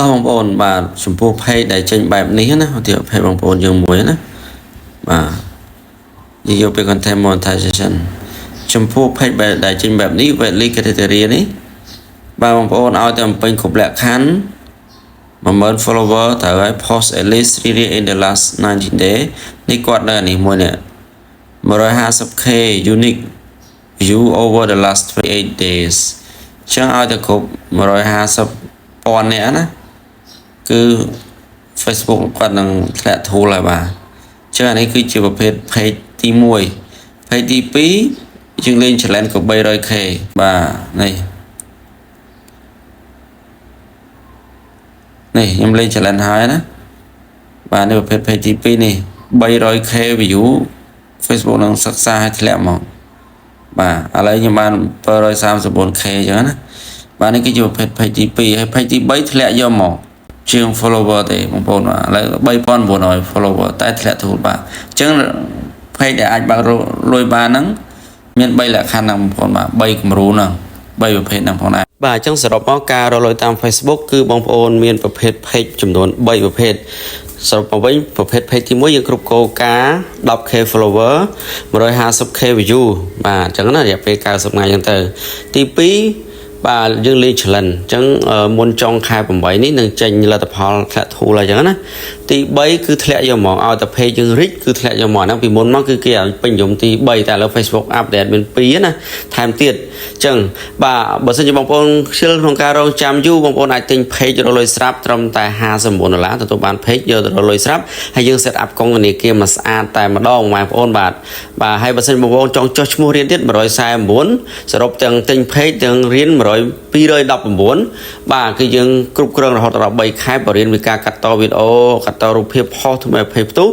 តោះបងប្អូនបាទចំពោះ page ដែលចេញបែបនេះណាទី page បងប្អូនយើងមួយណាបាទយកទៅ content monetization ចំពោះ page ដែលចេញបែបនេះ weekly criteria នេះបាទបងប្អូនឲ្យតែពេញគ្រប់លក្ខខណ្ឌ 10000 follower ត្រូវឲ្យ post at least 3 days in the last 90 day នេះគាត់នៅនេះមួយនេះ 150k unique view over the last 28 days ចឹងឲ្យតែគ្រប់150,000នាក់ណាគឺ Facebook គាត់នឹងធ្លាក់ធូលហើយបាទចឹងអានេះគឺជាប្រភេទ page ទី1 page ទី2យើងលេង challenge ក៏ 300k បាទនេះខ្ញុំលេង challenge ហើយណាបាទនេះប្រភេទ page ទី2នេះ 300k view Facebook នឹងសិក្សាឲ្យធ្លាក់មកបាទឥឡូវខ្ញុំបាន 734k អញ្ចឹងណាបាទនេះគឺជាប្រភេទ page ទី2ហើយ page ទី3ធ្លាក់យកមកជាង follower ទេបងប្អូនបាទឥឡូវ 3900 follower តែធ្លាក់ធូលបាទអញ្ចឹង page ដែលអាចបើកលុយបានហ្នឹងមាន3លក្ខខណ្ឌហ្នឹងបងប្អូនបាទ3គំរូហ្នឹង3ប្រភេទហ្នឹងផងដែរបាទអញ្ចឹងសរុបមកការរកលុយតាម Facebook គឺបងប្អូនមានប្រភេទ page ចំនួន3ប្រភេទសរុបមកវិញប្រភេទ page ទី1យើងគ្រប់គោលការណ៍ 10k follower 150k view បាទអញ្ចឹងណារយៈពេល90ថ្ងៃអញ្ចឹងទៅទី2បាទយើងលេង challenge អញ្ចឹងមុនចុងខែ8នេះនឹងចេញលទ្ធផលធ្លាក់ធូលហើយអញ្ចឹងណាទី3គឺធ្លាក់យកមកឲ្យតែ page យើង reach គឺធ្លាក់យកមកហ្នឹងពីមុនមកគឺគេឲ្យពេញនិយមទី3តែឥឡូវ Facebook update មាន2ណាថែមទៀតអញ្ចឹងបាទបើសិនជាបងប្អូនខ្ជិលក្នុងការរងចាំយូរបងប្អូនអាចទិញ page រកលុយស្រាប់ត្រឹមតែ$59ទទួលបាន page យកទៅរកលុយស្រាប់ហើយយើង set up កុងធនាគារមកស្អាតតែម្ដងបងប្អូនបាទហើយបើសិនបងប្អូនចង់ចុះឈ្មោះរៀនទៀត149សរុបទាំងទិញ page ទាំងរៀន219បាទគឺយើងគ្រប់គ្រងរហូតដល់3ខែបរិញ្ញាបត្រការកាត់តវីដេអូកាត់តរូបភាពផុសថ្មី20ផ្ទុះ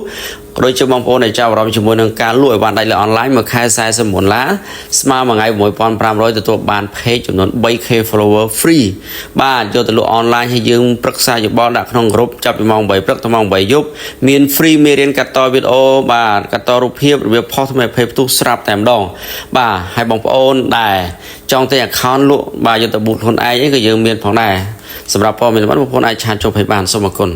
ក៏ដូចជាបងប្អូនដែលចាប់អារម្មណ៍ជាមួយនឹងការលក់អីវ៉ាន់ដាច់លើអនឡាញមួយខែ$49ស្មើមួយថ្ងៃ$1500ទទួលបាន page ចំនួន 3k follower free បាទយកទៅលក់អនឡាញហើយយើងប្រឹក្សាយោបល់ដាក់ក្នុងក្រុមចាប់ពីម៉ោង8ព្រឹកដល់ម៉ោង8យប់មាន free មេរៀនកាត់តវីដេអូបាទកាត់តរូបភាពរបៀបផុសថ្មី20ផ្ទុះស្រាប់តែម្ដងបាទហើយបងប្អូនដែលចង់ទិញ account លក់បាទយកទៅបូតខ្លួនឯងក៏យើងមានផងដែរសម្រាប់ព័ត៌មានបងប្អូនអាចឆាតចូល page បានសូមអរគុណ